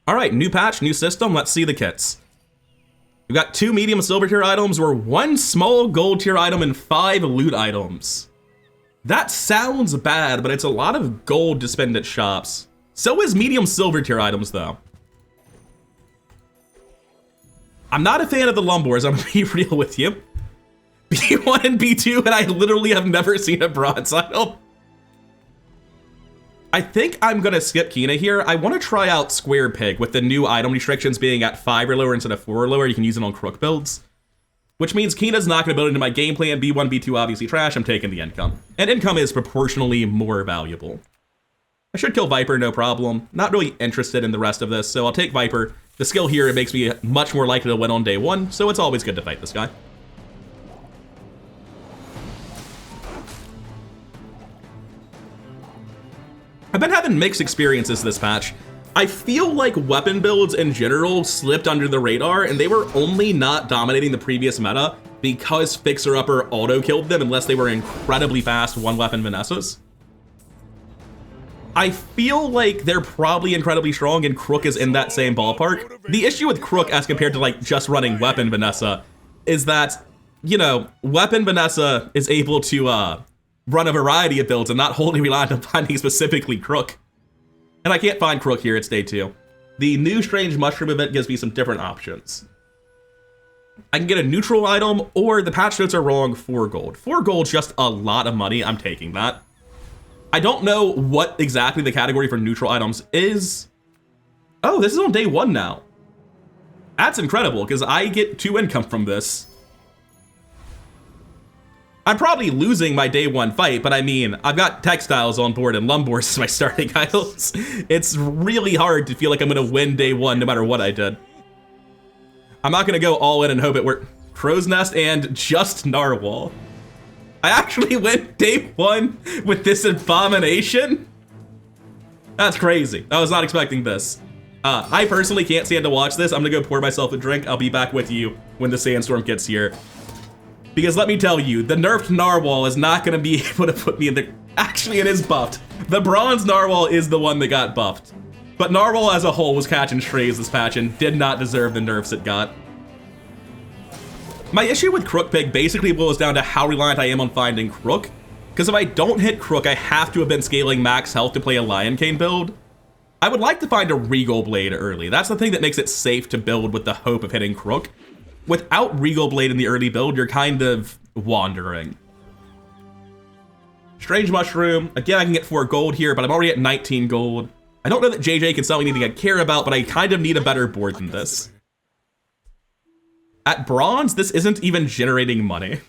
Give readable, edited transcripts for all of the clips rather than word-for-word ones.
All right, new patch, new system. Let's see the kits. We've got 2 medium silver tier items, or 1 small gold tier item, and 5 loot items. That sounds bad, but it's a lot of gold to spend at shops. So is medium silver tier items, though. I'm not a fan of the Lumbors, I'm gonna be real with you. B1 and B2, and I literally have never seen a bronze item. I think I'm gonna skip Kina here. I want to try out Square Pig with the new item restrictions being at 5 or lower instead of 4 or lower. You can use it on Crook builds. Which means Kina's not gonna build into my game plan. B1, B2 obviously trash, I'm taking the income. And income is proportionally more valuable. I should kill Viper, no problem. Not really interested in the rest of this, so I'll take Viper. The skill here, it makes me much more likely to win on day 1, so it's always good to fight this guy. I've been having mixed experiences this patch. I feel like weapon builds in general slipped under the radar, and they were only not dominating the previous meta because Fixer Upper auto-killed them unless they were incredibly fast one-weapon menaces. I feel like they're probably incredibly strong, and Crook is in that same ballpark. The issue with Crook as compared to like just running weapon Vanessa is that, you know, weapon Vanessa is able to run a variety of builds and not wholly reliant on finding specifically Crook. And I can't find Crook here, it's day 2. The new Strange Mushroom event gives me some different options. I can get a neutral item, or the patch notes are wrong, 4 gold. 4 gold's just a lot of money, I'm taking that. I don't know what exactly the category for neutral items is. Oh, this is on day 1 now. That's incredible, because I get 2 income from this. I'm probably losing my day 1 fight, but I mean, I've got textiles on board and Lumbors as my starting items. It's really hard to feel like I'm gonna win day 1 no matter what I did. I'm not gonna go all in and hope it works. Crow's Nest and just Narwhal. I actually went day 1 with this abomination? That's crazy. I was not expecting this. I personally can't stand to watch this. I'm gonna go pour myself a drink. I'll be back with you when the sandstorm gets here. Because let me tell you, the nerfed Narwhal is not gonna be able to put me in the... Actually, it is buffed. The bronze Narwhal is the one that got buffed. But Narwhal as a whole was catching strays this patch and did not deserve the nerfs it got. My issue with Crook Pig basically boils down to how reliant I am on finding Crook. Because if I don't hit Crook, I have to have been scaling max health to play a Lion Cane build. I would like to find a Regal Blade early. That's the thing that makes it safe to build with the hope of hitting Crook. Without Regal Blade in the early build, you're kind of wandering. Strange Mushroom. Again, I can get 4 gold here, but I'm already at 19 gold. I don't know that JJ can sell me anything I care about, but I kind of need a better board than this. At bronze, this isn't even generating money.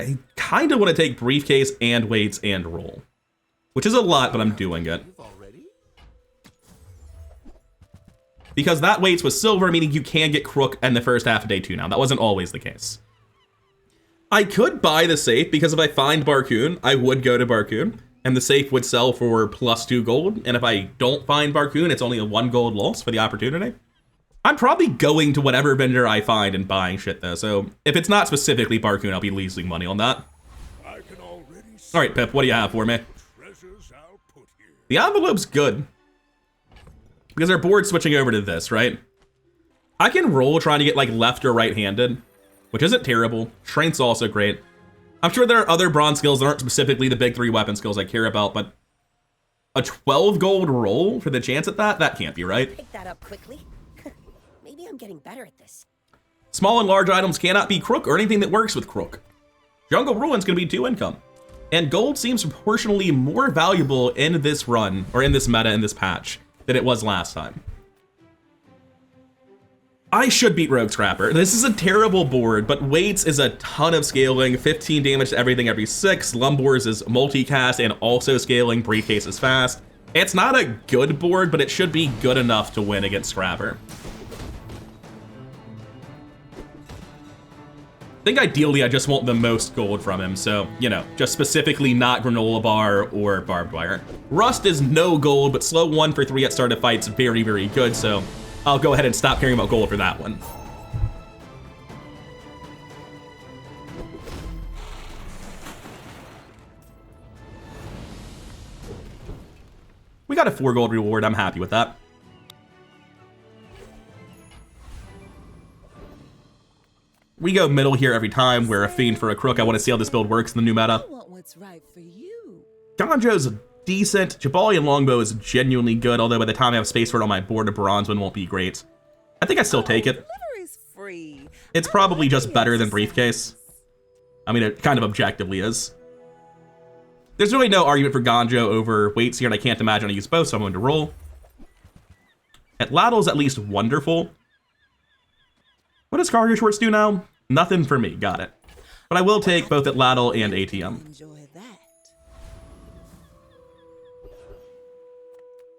I kind of want to take briefcase and weights and roll, which is a lot, but I'm doing it. Because that weights was silver, meaning you can get Crook in the first half of day 2 now. That wasn't always the case. I could buy the safe, because if I find Barcoon, I would go to Barcoon, and the safe would sell for +2 gold, and if I don't find Barcoon, it's only a 1 gold loss for the opportunity. I'm probably going to whatever vendor I find and buying shit though, so if it's not specifically Barcoon, I'll be losing money on that. Alright, Pip, what do you have for me? The envelope's good. Because our board's switching over to this, right? I can roll trying to get like left or right-handed, which isn't terrible. Strength's also great. I'm sure there are other bronze skills that aren't specifically the big 3 weapon skills I care about, but a 12 gold roll for the chance at that? That can't be right. Pick that up quickly. Maybe I'm getting better at this. Small and large items cannot be Crook or anything that works with Crook. Jungle Ruin's gonna be 2 income. And gold seems proportionally more valuable in this run, or in this meta, in this patch, than it was last time. I should beat Rogue Scrapper. This is a terrible board, but weights is a ton of scaling, 15 damage to everything every 6, Lumbors is multicast and also scaling, briefcase is fast. It's not a good board, but it should be good enough to win against Scrapper. I think ideally I just want the most gold from him, so, you know, just specifically not Granola Bar or Barbed Wire. Rust is no gold, but slow 1 for 3 at start of fight's very, very good, so I'll go ahead and stop caring about gold for that one. We got got a 4 gold reward. I'm happy with that. We go middle here every time. We're a fiend for a Crook. I want to see how this build works in the new meta. I want what's right for you. Ganjo's decent. Jabalian Longbow is genuinely good, although by the time I have space for it on my board, a bronze one won't be great. I think I still take it. Delivery is free. It's probably just better than Briefcase. I mean, it kind of objectively is. There's really no argument for Ganjo over weights here, and I can't imagine I use both, so I'm going to roll. Atlatl is at least wonderful. What does Cargo Shorts do now? Nothing for me, got it. But I will take both Atlatl and ATM. Enjoy that.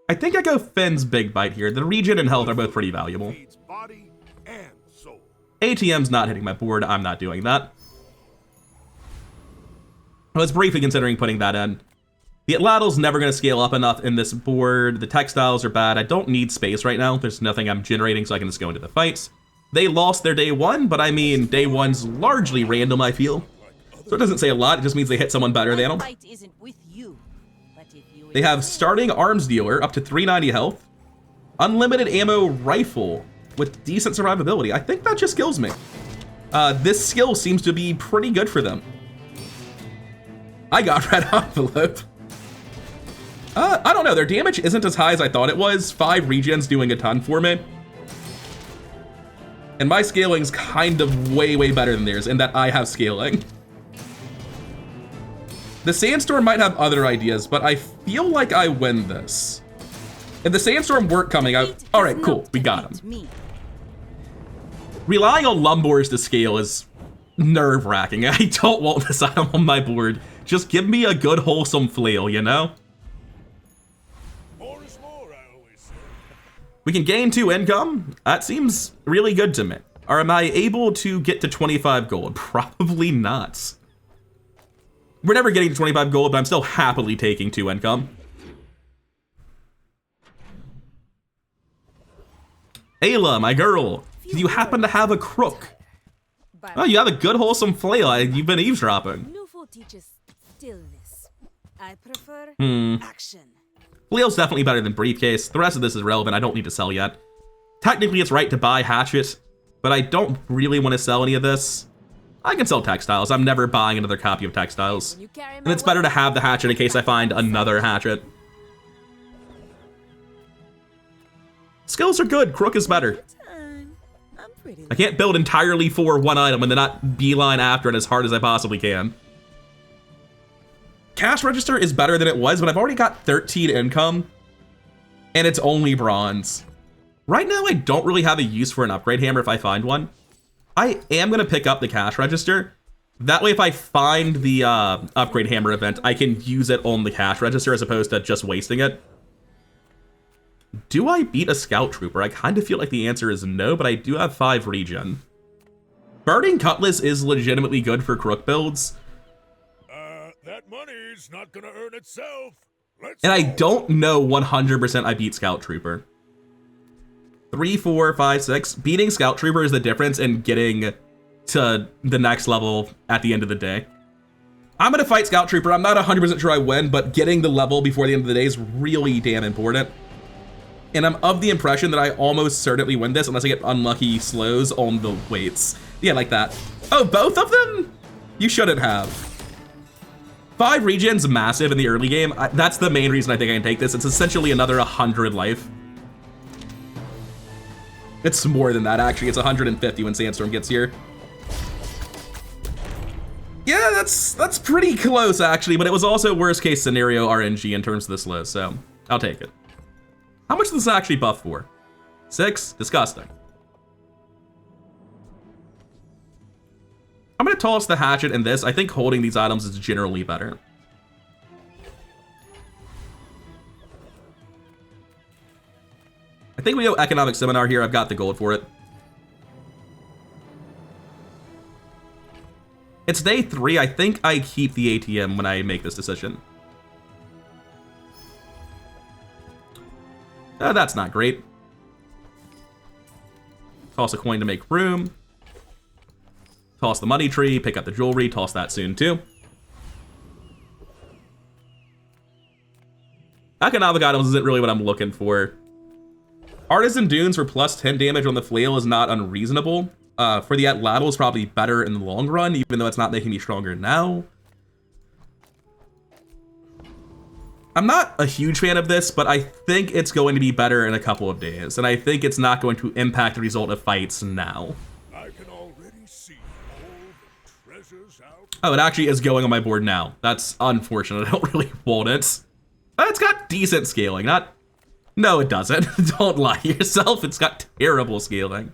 I think I go Finn's Big Bite here. The regen and health are both pretty valuable. Body and soul. ATM's not hitting my board, I'm not doing that. I was briefly considering putting that in. The Atlatl's never going to scale up enough in this board. The textiles are bad. I don't need space right now. There's nothing I'm generating, so I can just go into the fights. They lost their day 1, but I mean, day 1's largely random, I feel. So it doesn't say a lot, it just means they hit someone better than them. Fight isn't with you, but if you They have starting arms dealer up to 390 health. Unlimited ammo rifle with decent survivability. I think that just kills me. This skill seems to be pretty good for them. I got red envelope. I don't know, their damage isn't as high as I thought it was. 5 regens doing a ton for me. And my scaling's kind of way, way better than theirs in that I have scaling. The Sandstorm might have other ideas, but I feel like I win this. If the Sandstorm weren't coming out, all right, cool, we got him. Relying on Lumbors to scale is nerve-wracking. I don't want this item on my board. Just give me a good, wholesome flail, you know? More is more, I always say. We can gain 2 income. That seems really good to me. Or am I able to get to 25 gold? Probably not. We're never getting to 25 gold, but I'm still happily taking 2 income. Ayla, my girl, do you happen to have a Crook? Oh, you have a good wholesome flail. You've been eavesdropping. Newful teaches stillness. I prefer action. Flail's definitely better than Briefcase. The rest of this is relevant. I don't need to sell yet. Technically, it's right to buy Hatchet, but I don't really want to sell any of this. I can sell Textiles. I'm never buying another copy of Textiles. And it's better to have the Hatchet in case I find another Hatchet. Skills are good. Crook is better. I can't build entirely for one item and then not beeline after it as hard as I possibly can. Cash register is better than it was, but I've already got 13 income, and it's only bronze. Right now, I don't really have a use for an upgrade hammer if I find one. I am going to pick up the cash register. That way, if I find the upgrade hammer event, I can use it on the cash register as opposed to just wasting it. Do I beat a scout trooper? I kind of feel like the answer is no, but I do have 5 regen. Burning Cutlass is legitimately good for Crook builds. That money's not gonna earn itself. Let's And I go. don't know 100% I beat Scout Trooper. 3, 4, 5, 6. Beating Scout Trooper is the difference in getting to the next level at the end of the day. I'm gonna fight Scout Trooper. I'm not 100% sure I win, but getting the level before the end of the day is really damn important. And I'm of the impression that I almost certainly win this unless I get unlucky slows on the weights. Yeah, like that. Oh, both of them? You shouldn't have. 5 regen's massive in the early game. That's the main reason I think I can take this. It's essentially another 100 life. It's more than that, actually. It's 150 when Sandstorm gets here. Yeah, that's pretty close, actually, but it was also worst case scenario RNG in terms of this list, so I'll take it. How much does this actually buff for? 6? Disgusting. I'm gonna toss the hatchet in this. I think holding these items is generally better. I think we go economic seminar here. I've got the gold for it. It's day 3. I think I keep the ATM when I make this decision. That's not great. Toss a coin to make room. Toss the money tree, pick up the jewelry, toss that soon too. Economic items isn't really what I'm looking for. Artisan Dunes for plus 10 damage on the flail is not unreasonable. For the Atlatl is probably better in the long run, even though it's not making me stronger now. I'm not a huge fan of this, but I think it's going to be better in a couple of days, and I think it's not going to impact the result of fights now. I can already see all the treasures out. Oh, it actually is going on my board now. That's unfortunate. I don't really want it. It's got decent scaling, not... No, it doesn't. Don't lie to yourself. It's got terrible scaling.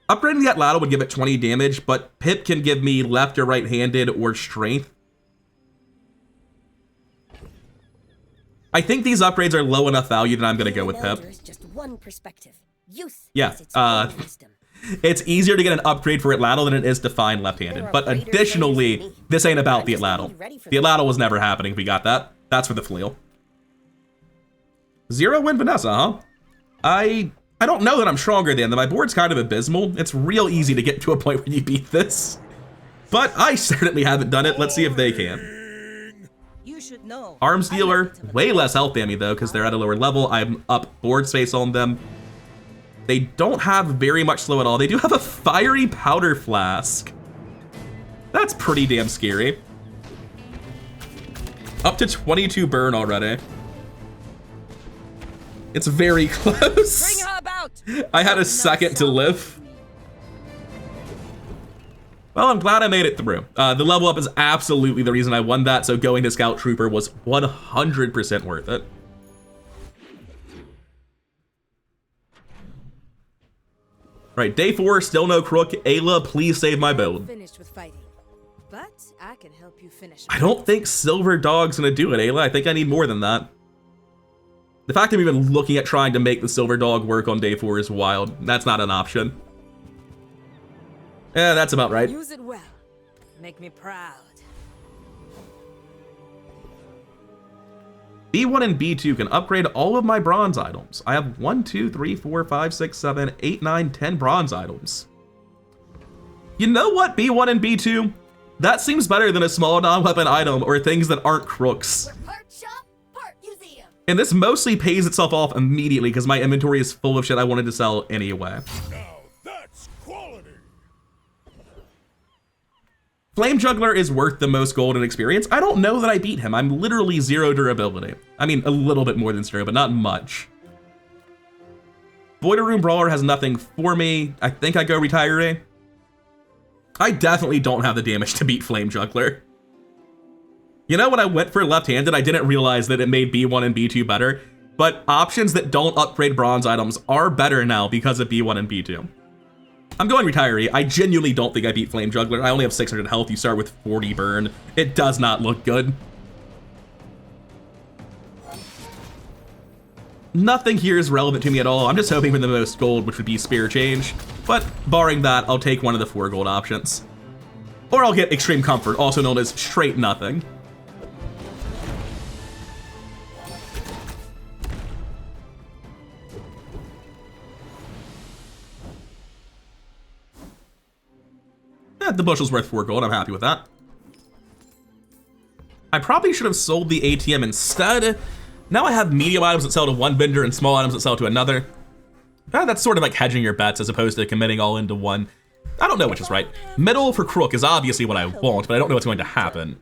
Upgrading the Atlatl would give it 20 damage, but Pip can give me left or right-handed or strength. I think these upgrades are low enough value that I'm going to go with Pip. There's just one perspective. Youth Yeah, has its own wisdom. it's easier to get an upgrade for Atlatl than it is to find left-handed. But additionally, this ain't about the Atlatl. The Atlatl was never happening if we got that. That's for the flail. 0-win Vanessa, huh? I don't know that I'm stronger than them. My board's kind of abysmal. It's real easy to get to a point where you beat this. But I certainly haven't done it. Let's see if they can. You should know. Arms dealer, way less health than me though, because they're at a lower level. I'm up board space on them. They don't have very much slow at all. They do have a fiery powder flask. That's pretty damn scary. Up to 22 burn already. It's very close. Bring her about. I had a second to live. Well, I'm glad I made it through. The level up is absolutely the reason I won that, so going to Scout Trooper was 100% worth it. Right, day 4, still no Crook. Ayla, please save my build. Finished with fighting, but I can help you finish. I don't think Silver Dog's gonna do it, Ayla. I think I need more than that. The fact I'm even looking at trying to make the Silver Dog work on day 4 is wild. That's not an option. Yeah, that's about right. Use it well. Make me proud. B1 and B2 can upgrade all of my bronze items. I have 1, 2, 3, 4, 5, 6, 7, 8, 9, 10 bronze items. You know what, B1 and B2? That seems better than a small non-weapon item or things that aren't crooks. Part shop, part museum. And this mostly pays itself off immediately because my inventory is full of shit I wanted to sell anyway. Now that's quality. Flame Juggler is worth the most gold and experience. I don't know that I beat him. I'm literally 0 durability. I mean, a little bit more than 0, but not much. Boiler Room Brawler has nothing for me. I think I go retiree. I definitely don't have the damage to beat Flame Juggler. You know, when I went for left-handed, I didn't realize that it made B1 and B2 better, but options that don't upgrade bronze items are better now because of B1 and B2. I'm going retiree. I genuinely don't think I beat Flame Juggler. I only have 600 health. You start with 40 burn. It does not look good. Nothing here is relevant to me at all. I'm just hoping for the most gold, which would be Spear Change. But barring that, I'll take one of the 4 gold options. Or I'll get Extreme Comfort, also known as straight nothing. The bushel's worth 4 gold. I'm happy with that. I probably should have sold the ATM instead. Now I have medium items that sell to one vendor and small items that sell to another. That's sort of like hedging your bets as opposed to committing all into one. I don't know which is right. Middle for Crook is obviously what I want, but I don't know what's going to happen.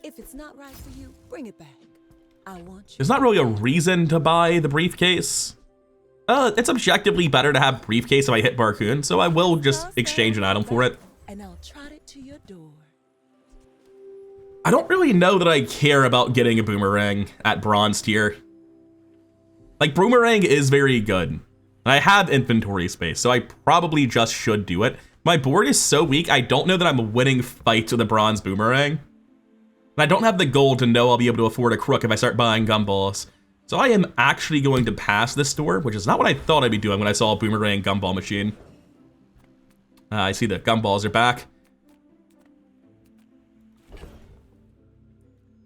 If it's not right for you, bring it back. I want you. There's not really a reason to buy the briefcase. It's objectively better to have briefcase if I hit Barcoon, so I will just exchange an item for it. And I'll trot it to your door. I don't really know that I care about getting a boomerang at bronze tier. Like, boomerang is very good. And I have inventory space, so I probably just should do it. My board is so weak, I don't know that I'm winning fights with a bronze boomerang. And I don't have the gold to know I'll be able to afford a Crook if I start buying gumballs. So I am actually going to pass this store, which is not what I thought I'd be doing when I saw a boomerang gumball machine. I see the gumballs are back.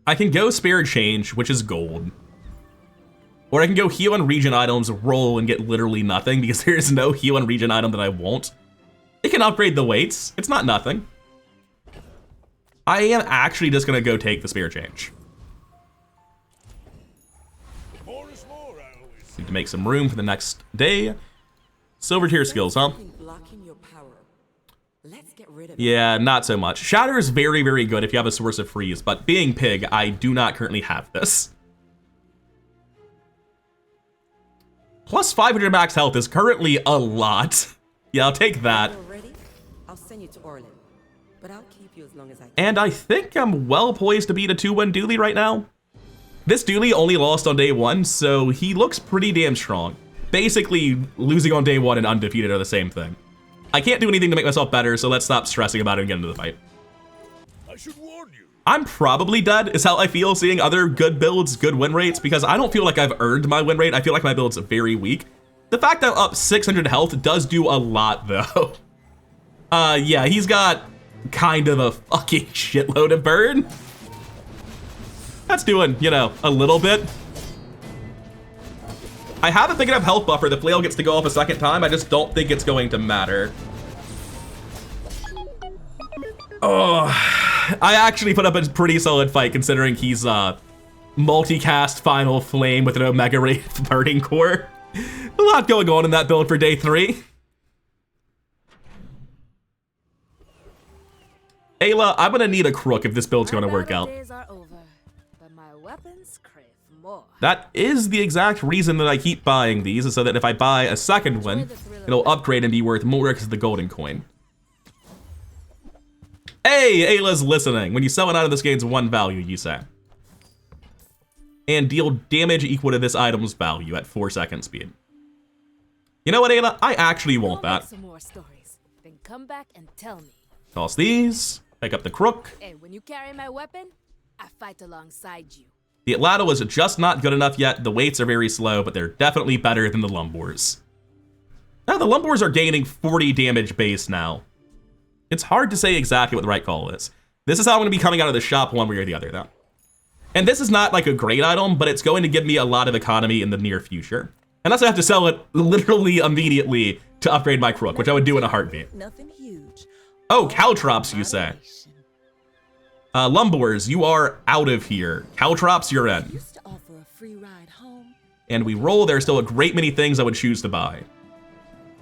I can go Spare Change, which is gold. Or I can go heal and region items, roll, and get literally nothing because there is no heal and region item that I want. It can upgrade the weights. It's not nothing. I am actually just going to go take the Spare Change. Need to make some room for the next day. Silver tier skills, huh? Blocking your power. Let's get rid of it. Yeah, not so much. Shatter is very, very good if you have a source of freeze, but being pig, I do not currently have this. Plus 500 max health is currently a lot. Yeah, I'll take that. When you're ready, I'll send you to Orlin, but I'll keep you as long as I can. And I think I'm well poised to beat a 2-1 Dooley right now. This Dooley only lost on day 1, so he looks pretty damn strong. Basically, losing on day 1 and undefeated are the same thing. I can't do anything to make myself better, so let's stop stressing about it and get into the fight. I should warn you. I'm probably dead, is how I feel seeing other good builds, good win rates, because I don't feel like I've earned my win rate. I feel like my build's very weak. The fact that I'm up 600 health does do a lot, though. Yeah, he's got kind of a fucking shitload of burn. That's doing, you know, a little bit. I have a big enough health buffer. The flail gets to go off a second time. I just don't think it's going to matter. Oh, I actually put up a pretty solid fight considering he's multicast Final Flame with an Omega Wraith Burning Core. A lot going on in that build for day 3. Ayla, I'm gonna need a Crook if this build's gonna work out. Days are over, but my weapons crave more. That is the exact reason that I keep buying these, is so that if I buy a second one, it'll upgrade and be worth more because of the golden coin. Hey, Ayla's listening. When you sell an item, this gains 1 value, you say. And deal damage equal to this item's value at 4-second speed. You know what, Ayla? I actually want that. Some more stories. Then come back and tell me. Toss these. Pick up the Crook. Hey, when you carry my weapon, I fight alongside you. The Atlato is just not good enough yet. The weights are very slow, but they're definitely better than the Lumbors. Now, the Lumbors are gaining 40 damage base now. It's hard to say exactly what the right call is. This is how I'm going to be coming out of the shop one way or the other, though. And this is not like a great item, but it's going to give me a lot of economy in the near future. Unless I have to sell it literally immediately to upgrade my Crook, which I would do in a heartbeat. Nothing huge. Oh, Caltrops, you say. Lumbors, you are out of here. Caltrops, you're in. Used to offer a free ride home. And we roll. There's still a great many things I would choose to buy.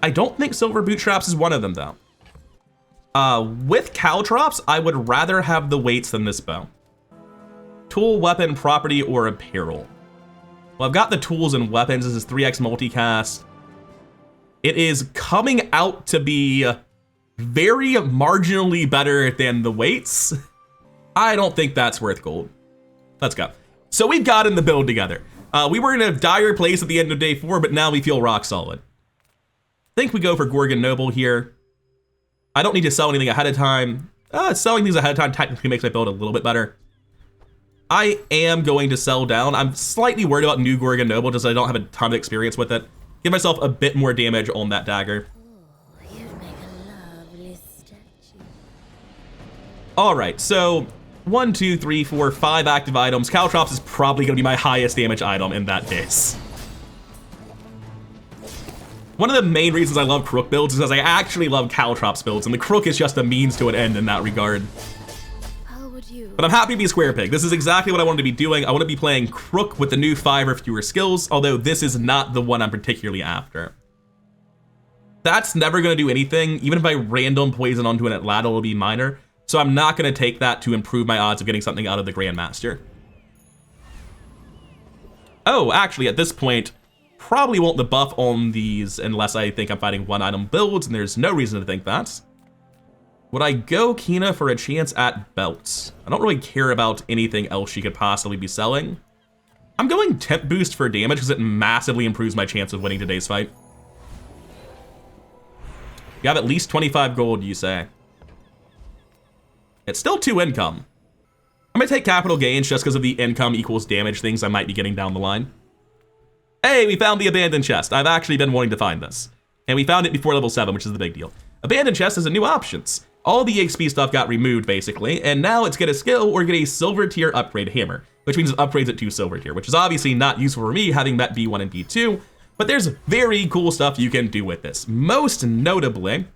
I don't think Silver Bootstraps is one of them, though. With Caltrops, I would rather have the weights than this bow. Tool, weapon, property, or apparel. Well, I've got the tools and weapons. This is 3x multicast. It is coming out to be very marginally better than the weights. I don't think that's worth gold. Let's go. So we've gotten the build together. We were in a dire place at the end of day 4, but now we feel rock solid. I think we go for Gorgon Noble here. I don't need to sell anything ahead of time. Selling things ahead of time technically makes my build a little bit better. I am going to sell down. I'm slightly worried about new Gorgon Noble just I don't have a ton of experience with it. Give myself a bit more damage on that dagger. Oh, you'd make a lovely statue. All right, so 1, 2, 3, 4, 5 active items. Caltrops is probably going to be my highest damage item in that case. One of the main reasons I love Crook builds is because I actually love Caltrops builds, and the Crook is just a means to an end in that regard. How would you? But I'm happy to be Square Pig. This is exactly what I wanted to be doing. I want to be playing Crook with the new 5 or fewer skills, although this is not the one I'm particularly after. That's never going to do anything. Even if I random poison onto an Atlato, it'll be minor. So I'm not going to take that to improve my odds of getting something out of the Grandmaster. Oh, actually, at this point, probably won't the buff on these unless I think I'm fighting one item builds, and there's no reason to think that. Would I go Kina for a chance at belts? I don't really care about anything else she could possibly be selling. I'm going temp boost for damage because it massively improves my chance of winning today's fight. You have at least 25 gold, you say. It's still 2 income. I'm gonna take capital gains just because of the income equals damage things I might be getting down the line. Hey, we found the abandoned chest. I've actually been wanting to find this. And we found it before level 7, which is the big deal. Abandoned chest has a new options. All the EXP stuff got removed, basically, and now it's get a skill or get a silver tier upgrade hammer, which means it upgrades it to silver tier, which is obviously not useful for me, having met B1 and B2, but there's very cool stuff you can do with this. Most notably,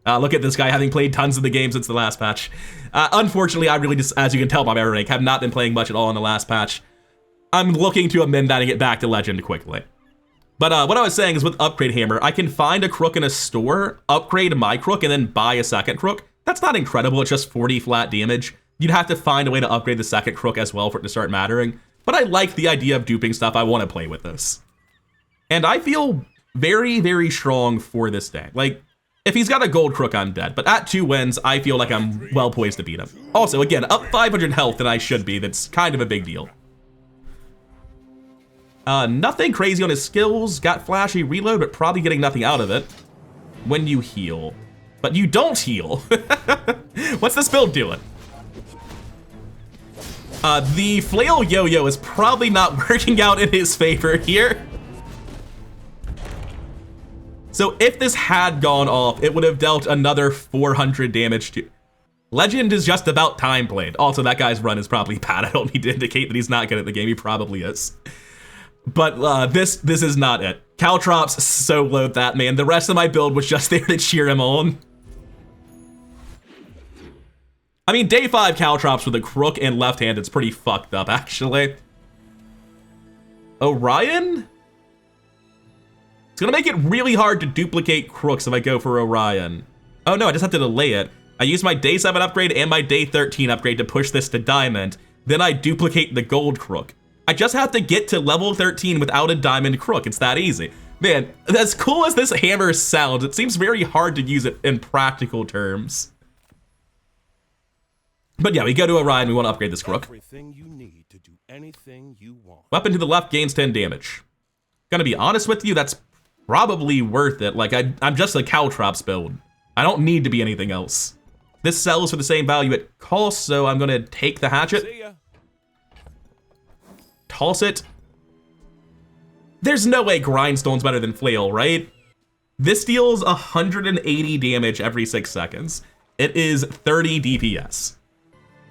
look at this guy having played tons of the game since the last patch. Unfortunately, I really just, as you can tell by my rank, have not been playing much at all in the last patch. I'm looking to amend that and get back to Legend quickly. But what I was saying is with Upgrade Hammer, I can find a Crook in a store, upgrade my Crook, and then buy a second Crook. That's not incredible, it's just 40 flat damage. You'd have to find a way to upgrade the second Crook as well for it to start mattering. But I like the idea of duping stuff. I want to play with this. And I feel very, very strong for this day. Like, if he's got a gold Crook, I'm dead. But at 2 wins, I feel like I'm well poised to beat him. Also, again, up 500 health than I should be. That's kind of a big deal. Nothing crazy on his skills. Got flashy reload, but probably getting nothing out of it. When you heal. But you don't heal. What's this build doing? The flail yo-yo is probably not working out in his favor here. So if this had gone off, it would have dealt another 400 damage to... Legend is just about time played. Also, that guy's run is probably bad. I don't need to indicate that he's not good at the game. He probably is. But this is not it. Caltrops soloed that, man. The rest of my build was just there to cheer him on. I mean, day 5 Caltrops with a Crook and left hand, it's pretty fucked up, actually. Orion? It's gonna make it really hard to duplicate Crooks if I go for Orion. Oh no, I just have to delay it. I use my day 7 upgrade and my day 13 upgrade to push this to diamond. Then I duplicate the gold Crook. I just have to get to level 13 without a diamond Crook. It's that easy. Man, as cool as this hammer sounds, it seems very hard to use it in practical terms. But yeah, we go to Orion, we want to upgrade this Crook. Everything you need to do anything you want. Weapon to the left gains 10 damage. Gonna be honest with you, that's probably worth it. Like, I'm just a Caltrops build. I don't need to be anything else. This sells for the same value it costs, so I'm gonna take the hatchet. See ya. Toss it. There's no way Grindstone's better than Flail, right? This deals 180 damage every 6 seconds. It is 30 DPS.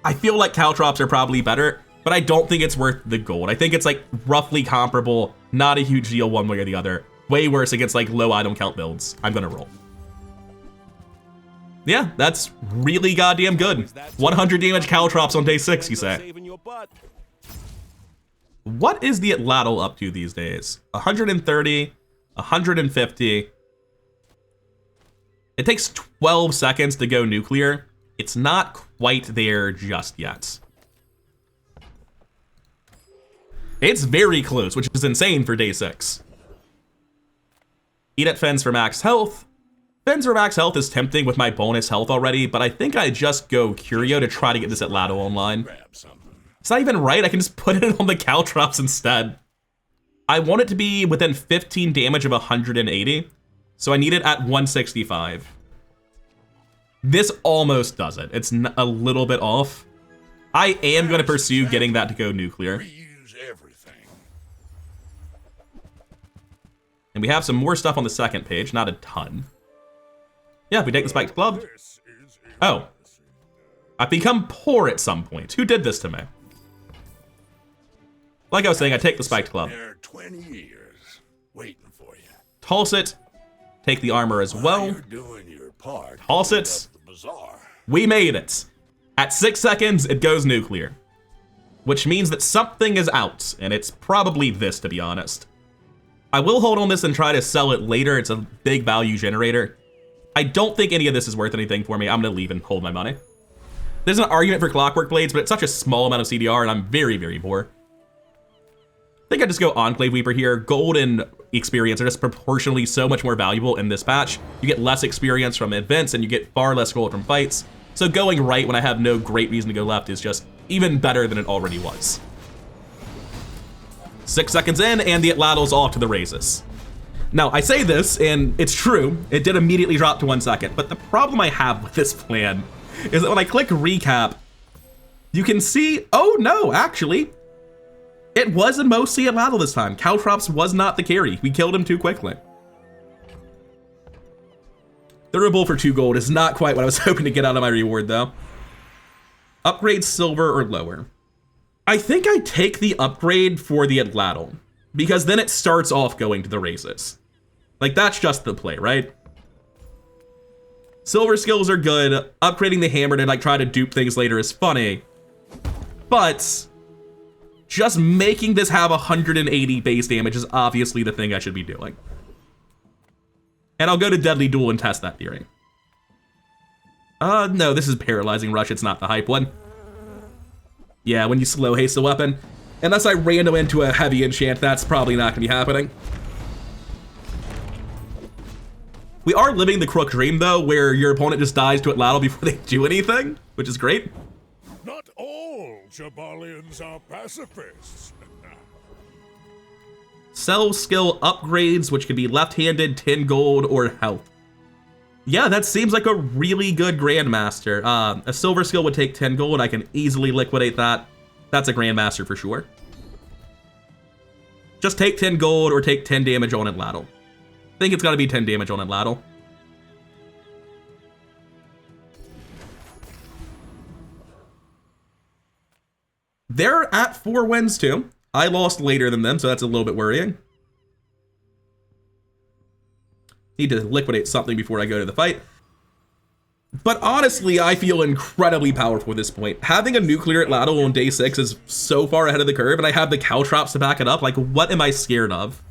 I feel like Caltrops are probably better, but I don't think it's worth the gold. I think it's like roughly comparable, not a huge deal one way or the other. Way worse against like low item count builds. I'm gonna roll. Yeah, that's really goddamn good. 100 damage Caltrops on day 6, you say. What is the Atlatl up to these days? 130, 150. It takes 12 seconds to go nuclear. It's not quite there just yet. It's very close, which is insane for day 6. Eat at Fens for max health. Fens for max health is tempting with my bonus health already, but I think I just go Curio to try to get this Atlatl online. It's not even right, I can just put it on the Caltrops instead. I want it to be within 15 damage of 180, so I need it at 165. This almost does it. It's a little bit off. I am going to pursue getting that to go nuclear. Reuse everything. And we have some more stuff on the second page, not a ton. Yeah, we take the spiked glove. Oh. I've become poor at some point. Who did this to me? Like I was saying, I take the spiked glove. There are 20 years waiting for you. Toss it. Take the armor as well. You're doing your part. Toss it. The Bazaar. We made it. At 6 seconds, it goes nuclear. Which means that something is out, and it's probably this, to be honest. I will hold on this and try to sell it later. It's a big value generator. I don't think any of this is worth anything for me. I'm gonna leave and hold my money. There's an argument for Clockwork Blades, but it's such a small amount of CDR, and I'm very, very poor. I think I just go Enclave Weaver here. Gold and experience are just proportionally so much more valuable in this patch. You get less experience from events, and you get far less gold from fights. So going right when I have no great reason to go left is just even better than it already was. 6 seconds in, and the Atlatl's off to the races. Now, I say this, and it's true, it did immediately drop to 1 second, but the problem I have with this plan is that when I click recap, you can see, oh no, actually, it was mostly Atlatl this time. Caltrops was not the carry. We killed him too quickly. Durable for 2 gold is not quite what I was hoping to get out of my reward, though. Upgrade silver or lower. I think I take the upgrade for the Atlatl, because then it starts off going to the races. Like, that's just the play, right? Silver skills are good. Upgrading the hammer to like try to dupe things later is funny. But just making this have 180 base damage is obviously the thing I should be doing. And I'll go to Deadly Duel and test that theory. No, this is Paralyzing Rush, it's not the hype one. Yeah, when you slow haste the weapon. Unless I random into a heavy enchant, that's probably not gonna be happening. We are living the Crook dream, though, where your opponent just dies to Atlatl before they do anything, which is great. Not all Jabalians are pacifists. Sell skill upgrades, which could be left-handed, 10 gold, or health. Yeah, that seems like a really good Grandmaster. A silver skill would take 10 gold. I can easily liquidate that. That's a Grandmaster for sure. Just take 10 gold or take 10 damage on Atlatl. I think it's got to be 10 damage on Atlatl. They're at 4 wins too. I lost later than them, so that's a little bit worrying. Need to liquidate something before I go to the fight. But honestly, I feel incredibly powerful at this point. Having a nuclear Atlatl on day 6 is so far ahead of the curve, and I have the Caltrops to back it up. Like, what am I scared of?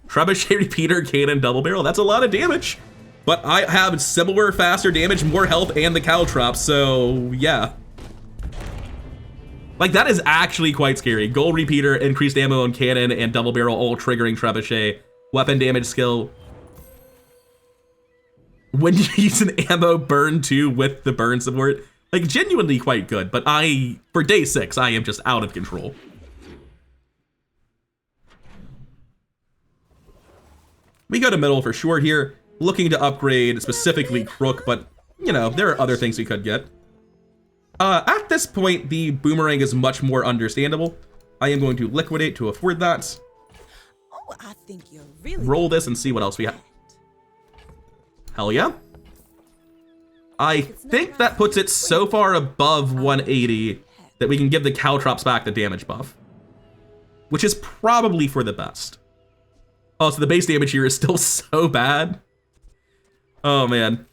Trebuchet, Repeater, Cannon, Double Barrel. That's a lot of damage. But I have similar, faster damage, more health, and the Caltrops, so yeah. Like, that is actually quite scary. Gold Repeater, increased ammo on Cannon, and Double Barrel all triggering Trebuchet. Weapon damage skill. When you use an ammo burn 2 with the burn support. Like, genuinely quite good, but for day 6, I am just out of control. We go to middle for sure here. Looking to upgrade specifically Crook, but, you know, there are other things we could get. At this point, the Boomerang is much more understandable. I am going to liquidate to afford that. Oh, I think you're really Roll this and see what else we have. Hell yeah. I think that puts it so far above 180 that we can give the Caltrops back the damage buff. Which is probably for the best. Oh, so the base damage here is still so bad. Oh, man.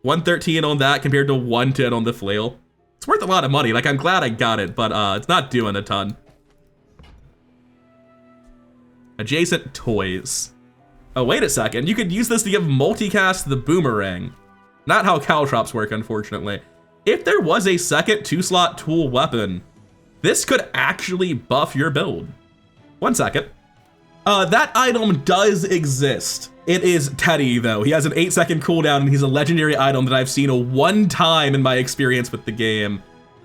113 on that compared to 110 on the flail. It's worth a lot of money. Like, I'm glad I got it, but it's not doing a ton. Adjacent toys. Oh, wait a second. You could use this to give multicast the Boomerang. Not how Caltrops work, unfortunately. If there was a second 2-slot tool weapon, this could actually buff your build. 1 second. That item does exist. It is Teddy, though. He has an 8-second cooldown, and he's a legendary item that I've seen one time in my experience with the game.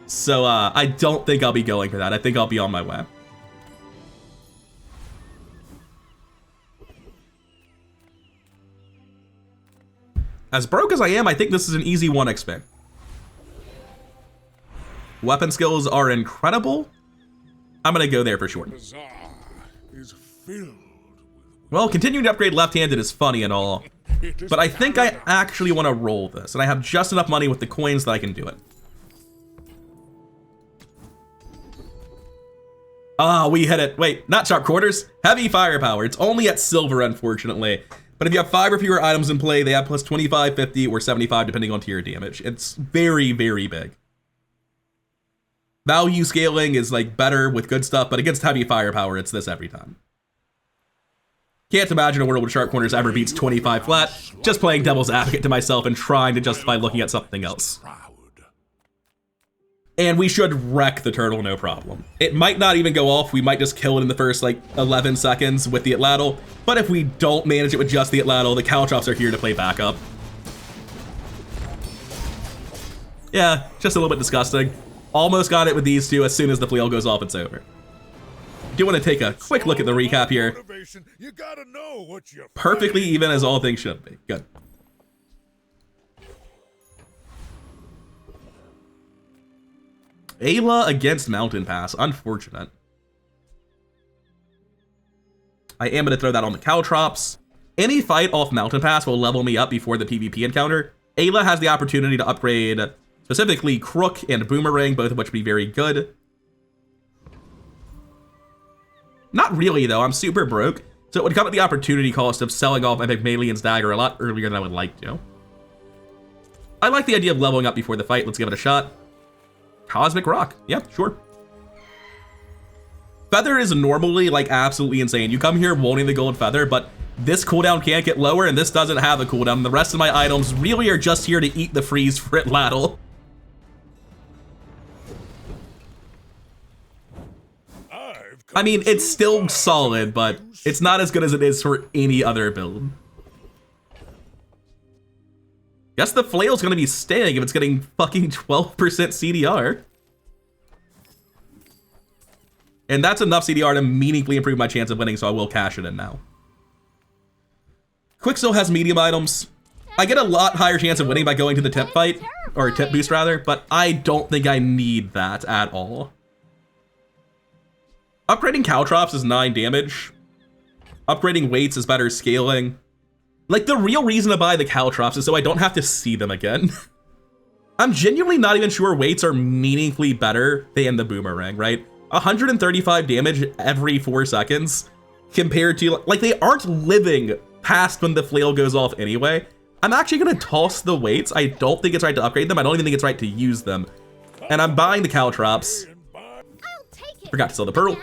So, I don't think I'll be going for that. I think I'll be on my way. As broke as I am, I think this is an easy 1 XP. Weapon skills are incredible. I'm gonna go there for sure. Bazaar is filled Well, continuing to upgrade left-handed is funny and all, but I think I actually want to roll this, and I have just enough money with the coins that I can do it. Ah, we hit it. Wait, not sharp quarters. Heavy firepower. It's only at silver, unfortunately. But if you have 5 or fewer items in play, they have plus 25, 50, or 75, depending on tier damage. It's very, very big. Value scaling is like better with good stuff, but against heavy firepower, it's this every time. Can't imagine a world where Sharp Corners ever beats 25 flat. Just playing devil's advocate to myself and trying to justify looking at something else. proud. And we should wreck the turtle, no problem. It might not even go off. We might just kill it in the first, like, 11 seconds with the Atlatl. But if we don't manage it with just the Atlatl, the Caltrops are here to play backup. Yeah, just a little bit disgusting. Almost got it with these two. As soon as the flail goes off, it's over. Do want to take a quick look at the recap here. Motivation, you gotta know what you're Perfectly fighting even as all things should be. Good. Ayla against Mountain Pass. Unfortunate. I am going to throw that on the Caltrops. Any fight off Mountain Pass will level me up before the PvP encounter. Ayla has the opportunity to upgrade specifically Crook and Boomerang, both of which would be very good. Not really, though. I'm super broke. So it would come at the opportunity cost of selling off Epic Malian's Dagger a lot earlier than I would like to. I like the idea of leveling up before the fight. Let's give it a shot. Cosmic Rock. Yeah, sure. Feather is normally like absolutely insane. You come here wanting the gold feather, but this cooldown can't get lower and this doesn't have a cooldown. The rest of my items really are just here to eat the freeze for it ladle. I mean, it's still solid, but it's not as good as it is for any other build. Guess the flail's gonna be staying if it's getting fucking 12% CDR. And that's enough CDR to meaningfully improve my chance of winning, so I will cash it in now. Quicksil has medium items. I get a lot higher chance of winning by going to the tip fight, or tip boost rather, but I don't think I need that at all. Upgrading Caltrops is 9 damage. Upgrading weights is better scaling. Like, the real reason to buy the Caltrops is so I don't have to see them again. I'm genuinely not even sure weights are meaningfully better than the boomerang, right? 135 damage every 4 seconds compared to, like, they aren't living past when the flail goes off anyway. I'm actually gonna toss the weights. I don't think it's right to upgrade them. I don't even think it's right to use them. And I'm buying the Caltrops. Forgot to sell the pearl.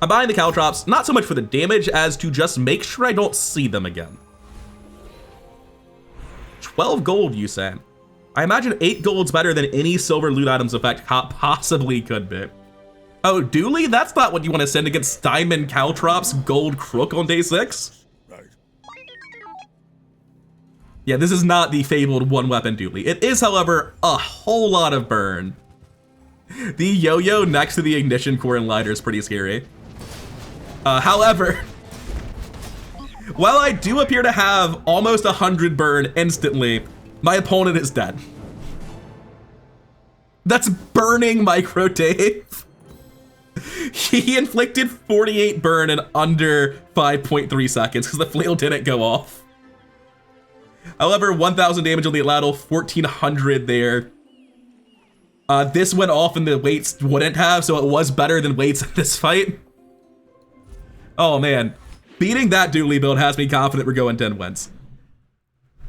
I'm buying the Caltrops, not so much for the damage as to just make sure I don't see them again. 12 gold, you say? I imagine 8 gold's better than any silver loot items effect possibly could be. Oh, Dooley? That's not what you want to send against Diamond Caltrops Gold Crook on day 6? Right. Yeah, this is not the fabled one-weapon Dooley. It is, however, a whole lot of burn. The yo-yo next to the ignition core and lighter is pretty scary. However, while I do appear to have almost 100 burn instantly, my opponent is dead. That's burning micro Dave. He inflicted 48 burn in under 5.3 seconds because the flail didn't go off. However, 1,000 damage on the Atlatl, 1,400 there. This went off and the weights wouldn't have, so it was better than weights in this fight. Oh man, beating that Dooley build has me confident we're going 10 wins.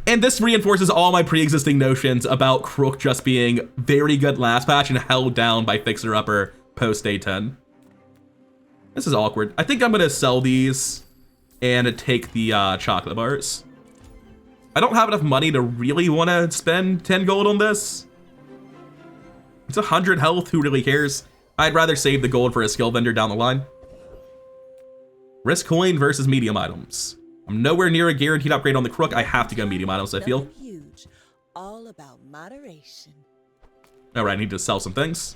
And this reinforces all my pre-existing notions about Crook just being very good last patch and held down by Fixer Upper post day 10. This is awkward. I think I'm gonna sell these and take the chocolate bars. I don't have enough money to really want to spend 10 gold on this. It's 100 health, who really cares? I'd rather save the gold for a skill vendor down the line. Risk coin versus medium items. I'm nowhere near a guaranteed upgrade on the Crook. I have to go medium items, I feel. Nothing huge, all about moderation. All right, I need to sell some things.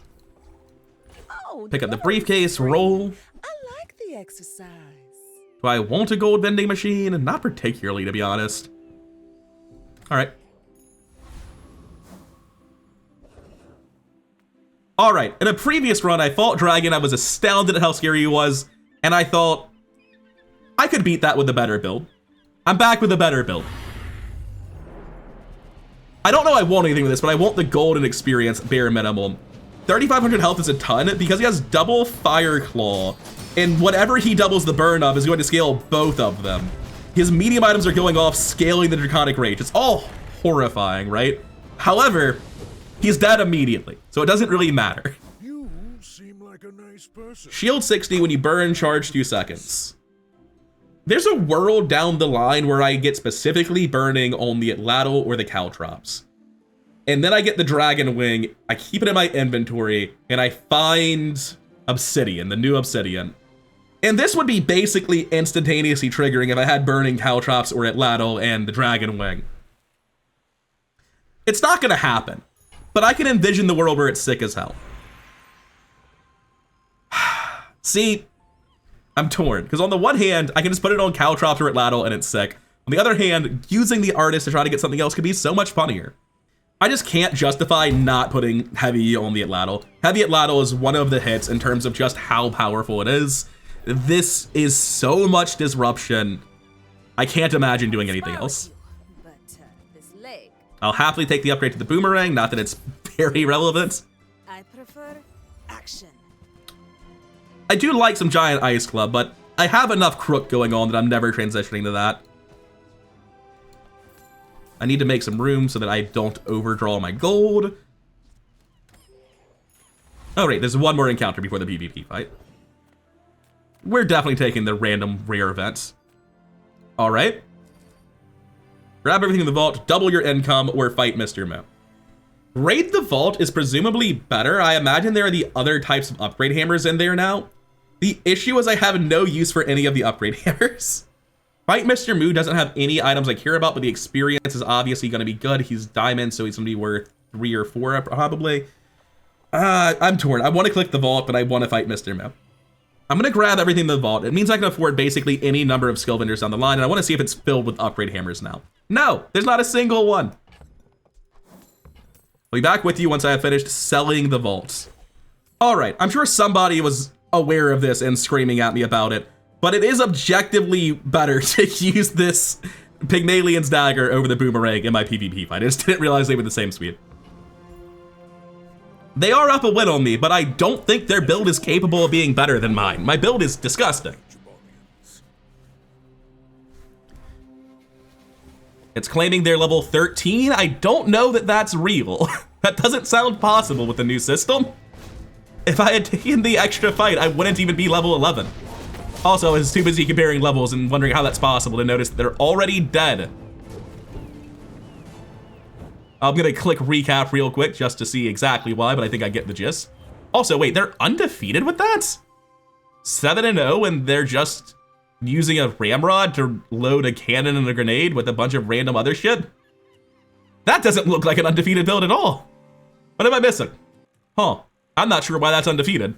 Oh, Pick up the no, briefcase, free. roll. I like the exercise. Do I want a gold vending machine? Not particularly, to be honest. All right. All right, in a previous run, I fought Dragon. I was astounded at how scary he was, and I thought I could beat that with a better build. I'm back with a better build. I don't know I want anything with this, but I want the gold and experience bare minimum. 3,500 health is a ton because he has double Fire Claw, and whatever he doubles the burn of is going to scale both of them. His medium items are going off, scaling the Draconic Rage. It's all horrifying, right? However, he's dead immediately, so it doesn't really matter. You seem like a nice person. Shield 60 when you burn, charge 2 seconds. There's a world down the line where I get specifically burning on the Atlatl or the Caltrops. And then I get the Dragon Wing, I keep it in my inventory, and I find Obsidian, the new Obsidian. And this would be basically instantaneously triggering if I had burning Caltrops or Atlatl and the Dragon Wing. It's not gonna happen, but I can envision the world where it's sick as hell. See, I'm torn, because on the one hand, I can just put it on Caltrops or Atlatl and it's sick. On the other hand, using the artist to try to get something else could be so much funnier. I just can't justify not putting Heavy on the Atlatl. Heavy Atlatl is one of the hits in terms of just how powerful it is. This is so much disruption. I can't imagine doing anything else. But this leg, I'll happily take the upgrade to the boomerang, not that it's very relevant. I prefer action. I do like some Giant Ice Club, but I have enough Crook going on that I'm never transitioning to that. I need to make some room so that I don't overdraw my gold. Oh, right, there's one more encounter before the PvP fight. We're definitely taking the random rare event. All right. Grab everything in the vault, double your income, or fight Mr. Mo. Raid the vault is presumably better. I imagine there are the other types of upgrade hammers in there now. The issue is I have no use for any of the upgrade hammers. Fight Mr. Moo doesn't have any items I care about, but the experience is obviously going to be good. He's diamond, so he's going to be worth 3 or 4 probably. I'm torn. I want to click the vault, but I want to fight Mr. Moo. I'm going to grab everything in the vault. It means I can afford basically any number of skill vendors down the line, and I want to see if it's filled with upgrade hammers now. No, there's not a single one. I'll be back with you once I have finished selling the vaults. All right, I'm sure somebody was aware of this and screaming at me about it, but it is objectively better to use this Pygmalion's dagger over the boomerang in my PvP fight. I just didn't realize they were the same speed. They are up a win on me, but I don't think their build is capable of being better than mine. My build is disgusting. It's claiming they're level 13. I don't know that that's real. That doesn't sound possible with the new system. If I had taken the extra fight, I wouldn't even be level 11. Also, I was too busy comparing levels and wondering how that's possible to notice that they're already dead. I'm gonna click recap real quick just to see exactly why, but I think I get the gist. Also, wait, they're undefeated with that? 7-0, and they're just using a ramrod to load a cannon and a grenade with a bunch of random other shit? That doesn't look like an undefeated build at all. What am I missing? Huh, I'm not sure why that's undefeated.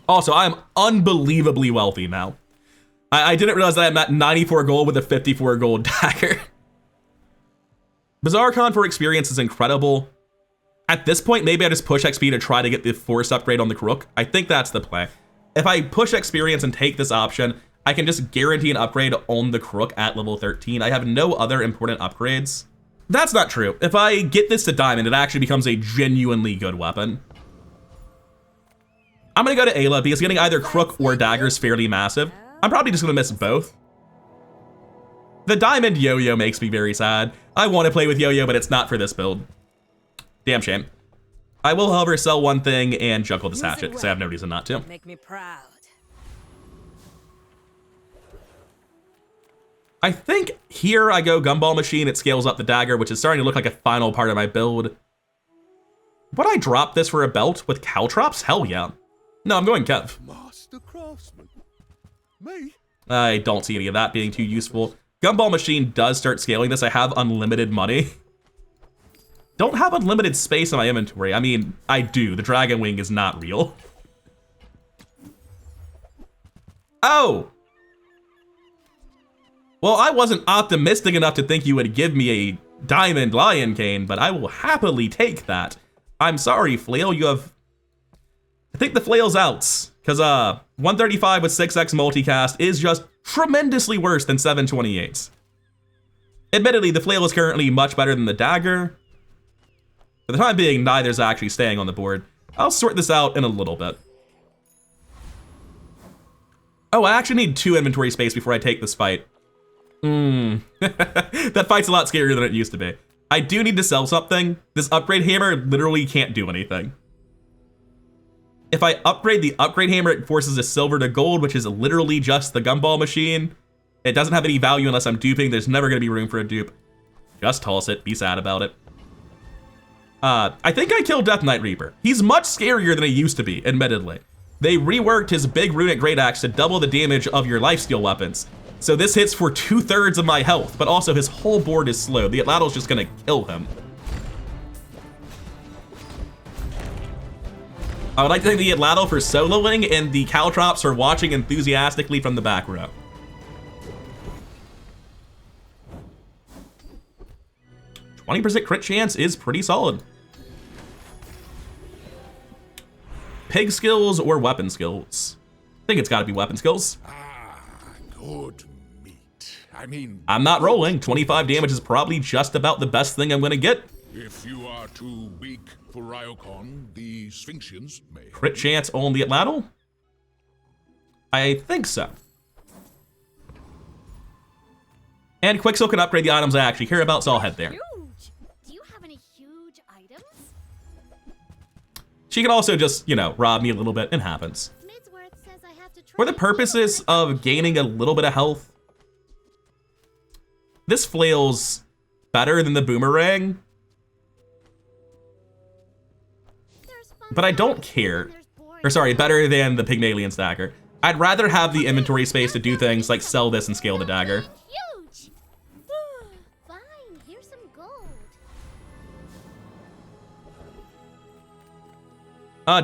Also, I'm unbelievably wealthy now. I didn't realize that I'm at 94 gold with a 54 gold dagger. Bazaar Con for experience is incredible. At this point, maybe I just push XP to try to get the force upgrade on the Crook. I think that's the play. If I push experience and take this option, I can just guarantee an upgrade on the Crook at level 13. I have no other important upgrades. That's not true. If I get this to diamond, it actually becomes a genuinely good weapon. I'm gonna go to Ayla because getting either Crook or dagger is fairly massive. I'm probably just gonna miss both. The diamond yo-yo makes me very sad. I want to play with yo-yo, but it's not for this build. Damn shame. I will, however, sell one thing and juggle this hatchet because I have no reason not to. Make me proud. I think here I go Gumball Machine. It scales up the dagger, which is starting to look like a final part of my build. Would I drop this for a belt with caltrops? Hell yeah. No, I'm going Kev. Master craftsman. Me? I don't see any of that being too useful. Gumball Machine does start scaling this. I have unlimited money. Don't have unlimited space in my inventory. I mean, I do. The Dragon Wing is not real. Oh! Well, I wasn't optimistic enough to think you would give me a Diamond Lion Cane, but I will happily take that. I'm sorry, Flail, you have... I think the Flail's out, because 135 with 6x multicast is just tremendously worse than 728. Admittedly, the Flail is currently much better than the Dagger. For the time being, neither's actually staying on the board. I'll sort this out in a little bit. Oh, I actually need 2 inventory space before I take this fight. That fight's a lot scarier than it used to be. I do need to sell something. This upgrade hammer literally can't do anything. If I upgrade the upgrade hammer, it forces a silver to gold, which is literally just the Gumball Machine. It doesn't have any value unless I'm duping. There's never going to be room for a dupe. Just toss it. Be sad about it. I think I killed Death Knight Reaper. He's much scarier than he used to be, admittedly. They reworked his big runic great axe to double the damage of your lifesteal weapons. So this hits for 2/3 of my health, but also his whole board is slow. The Atlatl is just gonna kill him. I would like to thank the Atlatl for soloing, and the Caltrops are watching enthusiastically from the back row. %20 crit chance is pretty solid. Pig skills or weapon skills? I think it's gotta be weapon skills. Good meat. I mean, I'm not rolling. 25 damage is probably just about the best thing I'm gonna get. if you are too weak for Ryokon, the Sphinxians may. Crit chance on the Atlatl? I think so. And Quicksilver can upgrade the items I actually care about, so I'll head there. Huge. Do you have any huge items? She can also just, you know, rob me a little bit. It happens. For the purposes of gaining a little bit of health, this flail's better than the boomerang. But I don't care. Or sorry, better than the Pygmalion Stagger. I'd rather have the inventory space to do things like sell this and scale the dagger. Huge. Fine, here's some gold.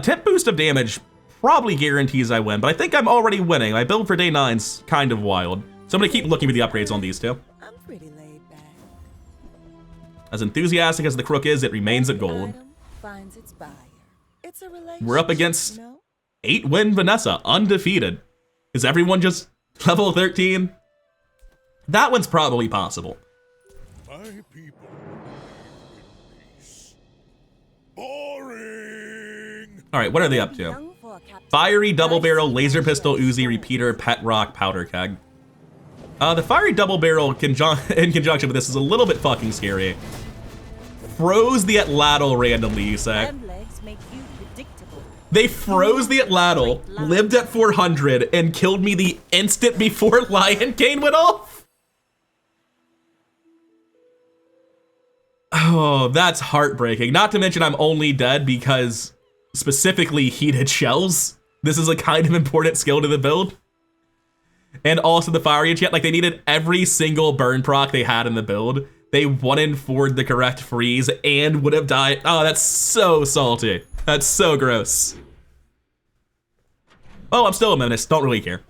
Tip boost of damage probably guarantees I win, but I think I'm already winning. My build for day 9's kind of wild. So I'm gonna keep looking for the upgrades on these two. I'm pretty laid back. As enthusiastic as the Crook is, it remains at gold. Item finds its buyer. It's a relationship. We're up against No? 8-win Vanessa, undefeated. Is everyone just level 13? That one's probably possible. My people. Peace. Boring. All right, what are they up to? Young for a captain. Fiery double barrel, laser pistol, Uzi, repeater, pet rock, powder keg. The fiery double barrel in conjunction with this is a little bit fucking scary. Froze the Atlatl randomly, you say? Them legs make you predictable. They froze the Atlatl, lived at 400, and killed me the instant before Lion Cane went off? Oh, that's heartbreaking. Not to mention I'm only dead because specifically heated shells. This is a kind of important skill to the build. And also the fiery enchant, like they needed every single burn proc they had in the build. They 1-in-4'd the correct freeze and would have died. Oh, that's so salty. That's so gross. Oh, I'm still a menace. Don't really care.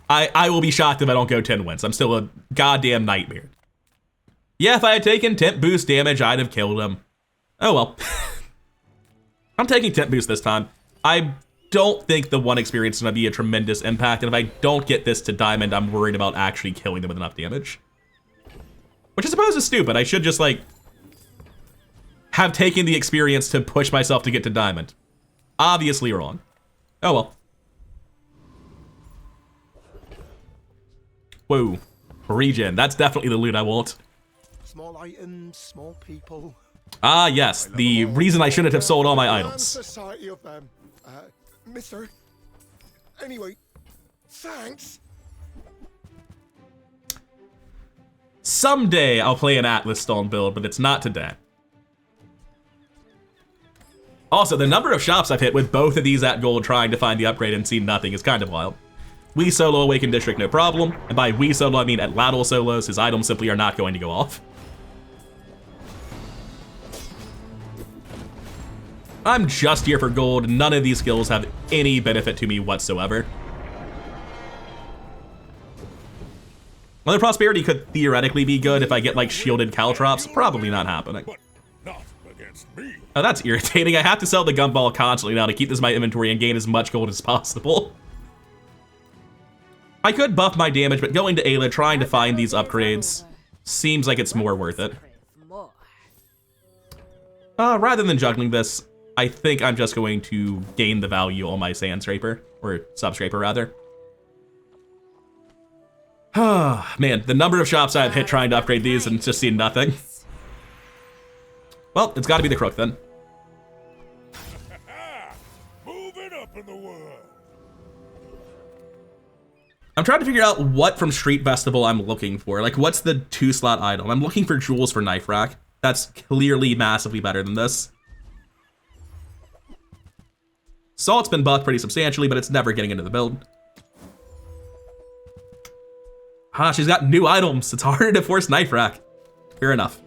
I will be shocked if I don't go 10 wins. I'm still a goddamn nightmare. Yeah, if I had taken temp boost damage, I'd have killed him. Oh well. I'm taking temp boost this time. I don't think the one experience is going to be a tremendous impact, and if I don't get this to diamond, I'm worried about actually killing them with enough damage. Which I suppose is stupid. I should just, like, have taken the experience to push myself to get to diamond. Obviously wrong. Oh well. Whoa. Regen. That's definitely the loot I want. Small items, small people. Ah, yes. The reason I shouldn't have sold all my items. Society of them. Mister. Anyway, thanks. Someday I'll play an Atlas Stone build, but it's not today. Also, the number of shops I've hit with both of these at gold trying to find the upgrade and see nothing is kind of wild. We solo Awakened District, no problem. And by we solo, I mean Atlatl solos. His items simply are not going to go off. I'm just here for gold. None of these skills have any benefit to me whatsoever. Mother Prosperity could theoretically be good if I get, like, shielded caltrops. Probably not happening. But not against me. Oh, that's irritating. I have to sell the gumball constantly now to keep this in my inventory and gain as much gold as possible. I could buff my damage, but going to Ayla trying to find these upgrades seems like it's more worth it. Rather than juggling this, I think I'm just going to gain the value on my Sand Scraper, or Sub Scraper rather. Man, the number of shops I've hit trying to upgrade these and just seen nothing. Well, it's gotta be the Crook then. Moving up in the world. I'm trying to figure out what from Street Festival I'm looking for. Like, what's the 2-slot item? I'm looking for jewels for Knife Rack. That's clearly massively better than this. Salt's been buffed pretty substantially, but it's never getting into the build. She's got new items. It's harder to force Knife Rack. Fair enough.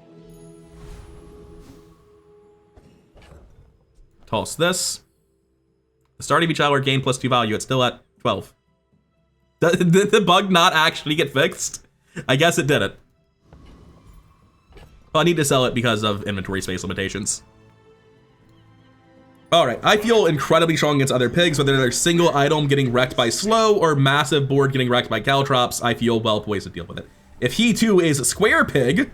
Toss this. The start of each hour gain +2 value. It's still at 12. Did the bug not actually get fixed? I guess it didn't. Well, I need to sell it because of inventory space limitations. Alright, I feel incredibly strong against other pigs, whether they're single item getting wrecked by slow or massive board getting wrecked by caltrops. I feel well poised to deal with it. If he too is square pig,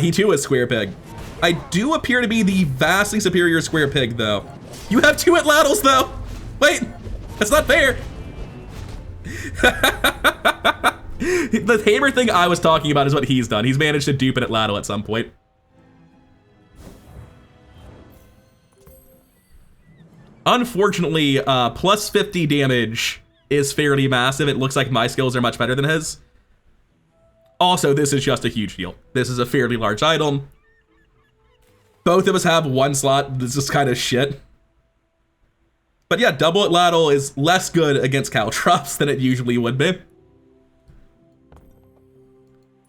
he too is square pig. I do appear to be the vastly superior square pig though. You have 2 Atlatls though! Wait, that's not fair! The hammer thing I was talking about is what he's done. He's managed to dupe an Atlatl at some point. Unfortunately, plus 50 damage is fairly massive. It looks like my skills are much better than his. Also, this is just a huge deal. This is a fairly large item. Both of us have one slot. This is kind of shit. But yeah, double atlatl is less good against caltrops than it usually would be.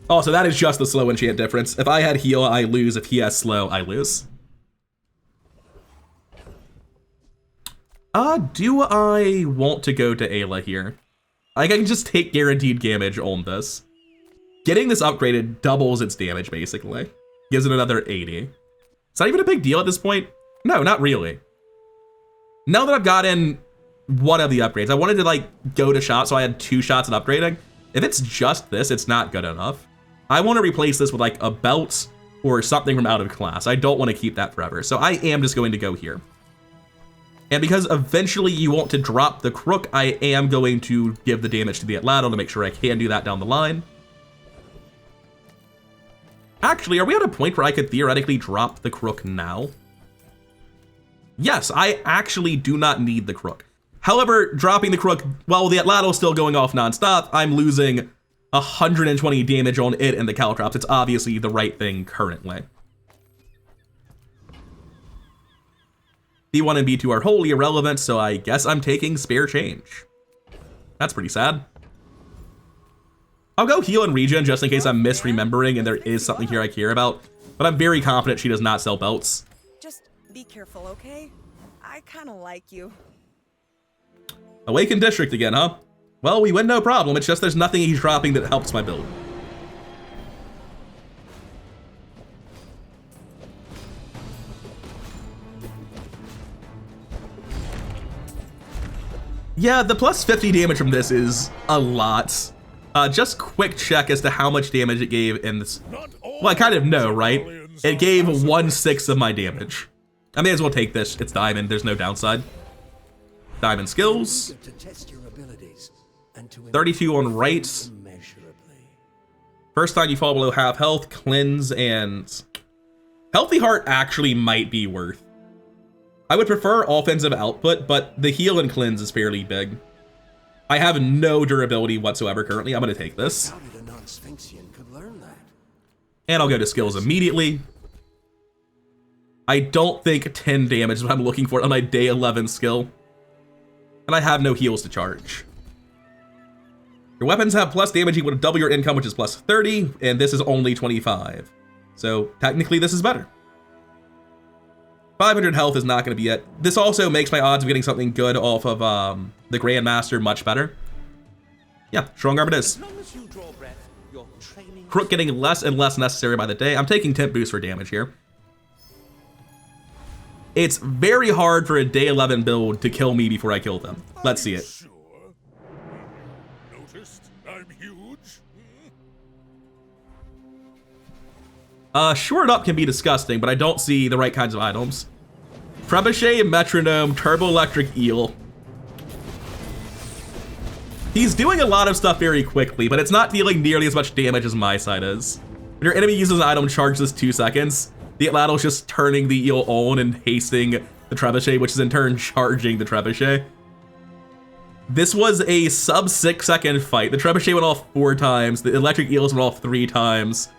Also, that is just the slow enchant difference. If I had heal, I lose. If he has slow, I lose. Do I want to go to Ayla here? I can just take guaranteed damage on this. Getting this upgraded doubles its damage, basically. Gives it another 80. It's not even a big deal at this point. No, not really. Now that I've gotten one of the upgrades, I wanted to like go to shot, so I had 2 shots at upgrading. If it's just this, it's not good enough. I want to replace this with like a belt or something from out of class. I don't want to keep that forever, so I am just going to go here. And because eventually you want to drop the Crook, I am going to give the damage to the atlatl to make sure I can do that down the line. Actually, are we at a point where I could theoretically drop the Crook now? Yes, I actually do not need the Crook. However, dropping the Crook, while the atlatl's still going off nonstop, I'm losing 120 damage on it and the caltrops. It's obviously the right thing currently. B1 and B2 are wholly irrelevant, so I guess I'm taking spare change. That's pretty sad. I'll go heal and regen just in case I'm misremembering and there is something here I care about, but I'm very confident she does not sell belts. Just be careful, okay? I kind of like you. Awakened District again, huh? Well, we win no problem. It's just there's nothing he's dropping that helps my build. Yeah, the plus 50 damage from this is a lot. Just quick check as to how much damage it gave in this. Well, I kind of know, right? It gave 1/6 of my damage. I may as well take this. It's diamond. There's no downside. Diamond skills. 32 on right. First time you fall below half health, cleanse, and healthy heart actually might be worth. I would prefer offensive output, but the heal and cleanse is fairly big. I have no durability whatsoever currently. I'm going to take this. And I'll go to skills immediately. I don't think 10 damage is what I'm looking for on my day 11 skill. And I have no heals to charge. Your weapons have plus damage equal to double your income, which is plus 30, and this is only 25. So technically this is better. 500 health is not going to be it. This also makes my odds of getting something good off of the Grandmaster much better. Yeah, strong arm it is. Crook getting less and less necessary by the day. I'm taking temp boost for damage here. It's very hard for a day 11 build to kill me before I kill them. Let's see it. Sure. Noticed I'm huge? Short up can be disgusting, but I don't see the right kinds of items. Trebuchet, Metronome, Turbo Electric Eel. He's doing a lot of stuff very quickly, but it's not dealing nearly as much damage as my side is. When your enemy uses an item, charge this 2 seconds. The atlatl's just turning the eel on and hasting the trebuchet, which is in turn charging the trebuchet. This was a sub 6 second fight. The trebuchet went off 4 times. The electric eels went off 3 times.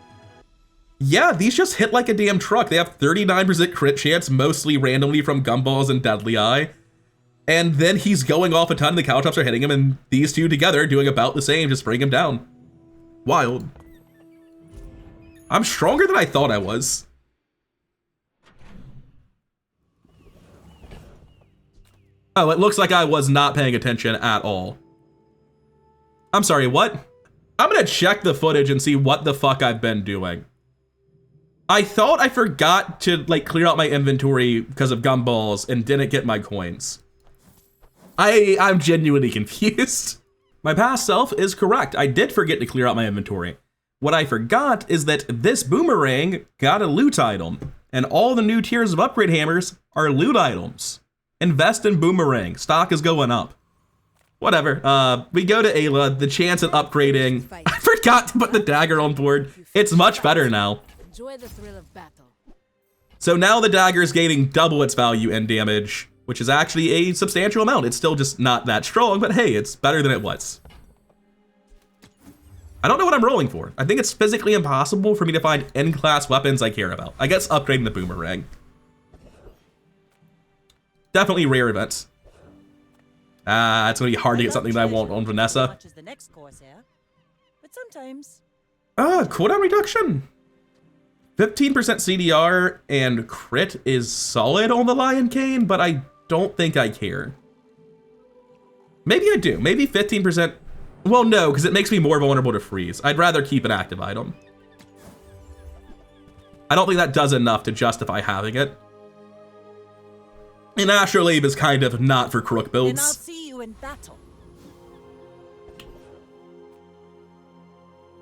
Yeah, these just hit like a damn truck. They have 39% crit chance, mostly randomly from Gumballs and Deadly Eye. And then he's going off a ton, the caltrops are hitting him, and these two together doing about the same, just bring him down. Wild. I'm stronger than I thought I was. Oh, it looks like I was not paying attention at all. I'm sorry, what? I'm gonna check the footage and see what the fuck I've been doing. I thought I forgot to like clear out my inventory because of Gumballs and didn't get my coins. I'm genuinely confused. My past self is correct. I did forget to clear out my inventory. What I forgot is that this boomerang got a loot item, and all the new tiers of upgrade hammers are loot items. Invest in boomerang. Stock is going up. Whatever. We go to Ayla. The chance at upgrading. I forgot to put the dagger on board. It's much better now. Enjoy the thrill of battle. So now the dagger is gaining double its value and damage. which is actually a substantial amount. It's still just not that strong, but hey, it's better than it was. I don't know what I'm rolling for. I think it's physically impossible for me to find in-class weapons I care about. I guess upgrading the boomerang. Definitely rare events. It's gonna be hard to get something that I want on Vanessa. Much as the next course here, but sometimes. Cooldown reduction. 15% CDR and crit is solid on the Lion Cane, but I don't think I care. Maybe I do. Maybe 15%. Well, no, because it makes me more vulnerable to freeze. I'd rather keep an active item. I don't think that does enough to justify having it. And Astrolabe is kind of not for Crook Then I'll builds. see you in battle.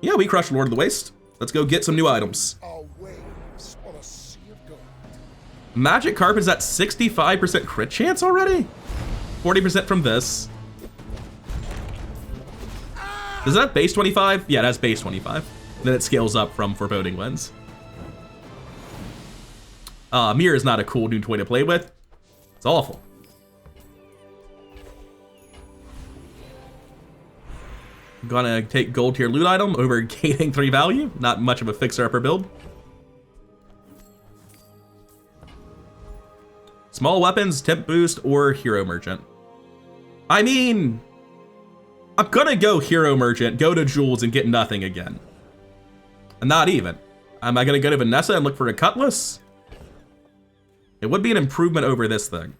Yeah, we crushed Lord of the Waste. Let's go get some new items. Our waves on a sea of gold. Magic Carpet is at 65% crit chance already? 40% from this. Does that have base 25? Yeah, it has base 25. Then it scales up from Foreboding Lens. Mirror is not a cool new toy to play with. It's awful. I'm gonna take gold tier loot item over gaining 3 value. Not much of a fixer-upper build. Small weapons, temp boost, or hero merchant. I mean, I'm gonna go hero merchant, go to jewels, and get nothing again. And not even. Am I gonna go to Vanessa and look for a cutlass? It would be an improvement over this thing.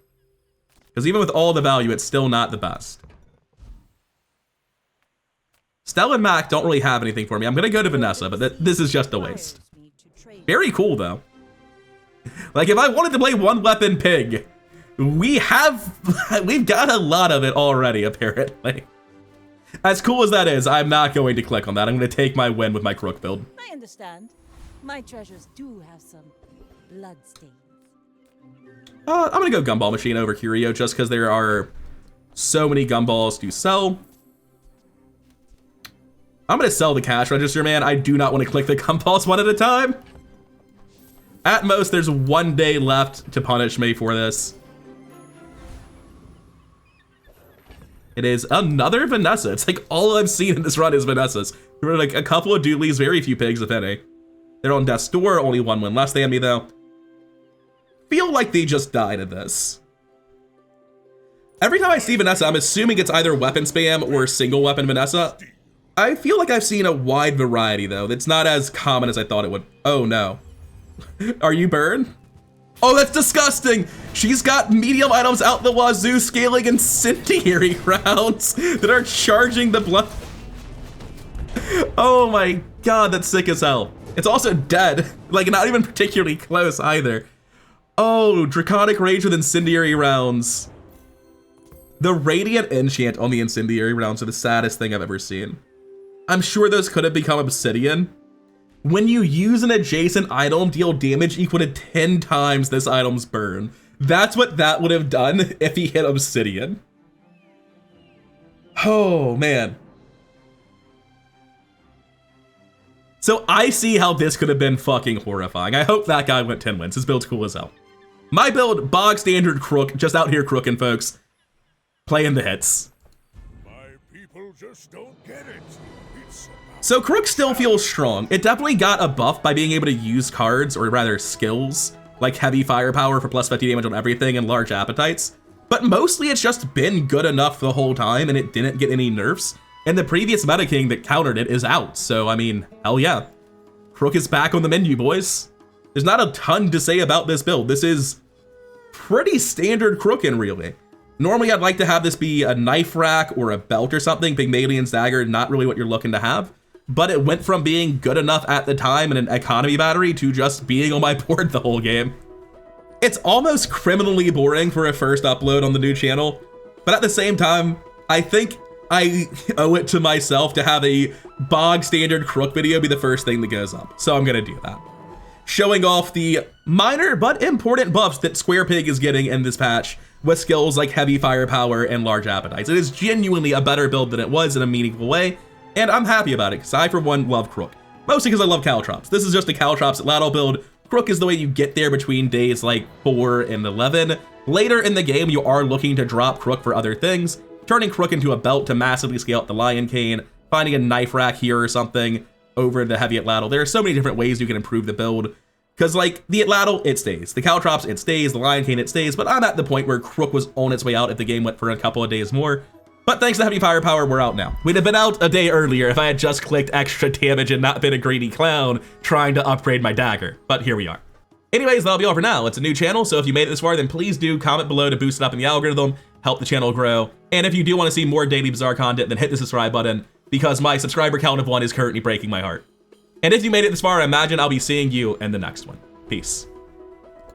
Because even with all the value, it's still not the best. Stella and Mac don't really have anything for me. I'm gonna go to Vanessa, but this is just a waste. Very cool though. Like if I wanted to play one weapon pig, we've got a lot of it already apparently. As cool as that is, I'm not going to click on that. I'm gonna take my win with my Crook build. I understand. My treasures do have some bloodstains. I'm gonna go Gumball Machine over Curio just because there are so many gumballs to sell. I'm gonna sell the cash register, man. I do not want to click the gumballs one at a time. At most, there's 1 day left to punish me for this. It is another Vanessa. It's like all I've seen in this run is Vanessas. There were like a couple of Doodleys, very few pigs, if any. They're on death's door, only 1 win less than me though. Feel like they just died at this. Every time I see Vanessa, I'm assuming it's either weapon spam or single weapon Vanessa. I feel like I've seen a wide variety though. That's not as common as I thought it would. Oh no. Are you burned? Oh, that's disgusting. She's got medium items out the wazoo, scaling incendiary rounds that are charging the blood. Oh my god, that's sick as hell. It's also dead. Like not even particularly close either. Oh, Draconic Rage with incendiary rounds. The Radiant Enchant on the incendiary rounds are the saddest thing I've ever seen. I'm sure those could have become Obsidian. When you use an adjacent item, deal damage equal to 10 times this item's burn. That's what that would have done if he hit Obsidian. Oh, man. So I see how this could have been fucking horrifying. I hope that guy went 10 wins. His build's cool as hell. My build, bog standard Crook, just out here crooking, folks. Playing the hits. My people just don't get it. It's So Crook still feels strong. It definitely got a buff by being able to use cards, or rather skills, like heavy firepower for plus 50 damage on everything and large appetites. But mostly it's just been good enough the whole time and it didn't get any nerfs. And the previous Meta King that countered it is out. So I mean, hell yeah. Crook is back on the menu, boys. There's not a ton to say about this build. This is pretty standard Crookin' really. Normally I'd like to have this be a knife rack or a belt or something. Pygmalion's Dagger, not really what you're looking to have. But it went from being good enough at the time in an economy battery to just being on my board the whole game. It's almost criminally boring for a first upload on the new channel, but at the same time, I think I owe it to myself to have a bog standard Crook video be the first thing that goes up. So I'm gonna do that. Showing off the minor but important buffs that Square Pig is getting in this patch with skills like heavy firepower and large appetites. It is genuinely a better build than it was in a meaningful way. And I'm happy about it, because I, for one, love Crook. Mostly because I love Caltrops. This is just a Caltrops Ladle build Crook is the way you get there between days like 4 and 11. Later in the game, you are looking to drop Crook for other things, turning Crook into a belt to massively scale up the Lion Cane, finding a knife rack here or something over the heavy atlatl. There are so many different ways you can improve the build. Because, like, the atlatl, it stays. The caltrops, it stays. The Lion Cane, it stays. But I'm at the point where Crook was on its way out if the game went for a couple of days more. But thanks to heavy firepower, we're out now. We'd have been out a day earlier if I had just clicked extra damage and not been a greedy clown trying to upgrade my dagger. But here we are. Anyways, that'll be all for now. It's a new channel, so if you made it this far, then please do comment below to boost it up in the algorithm, help the channel grow. And if you do want to see more daily Bazaar content, then hit the subscribe button, because my subscriber count of 1 is currently breaking my heart. And if you made it this far, I imagine I'll be seeing you in the next one. Peace.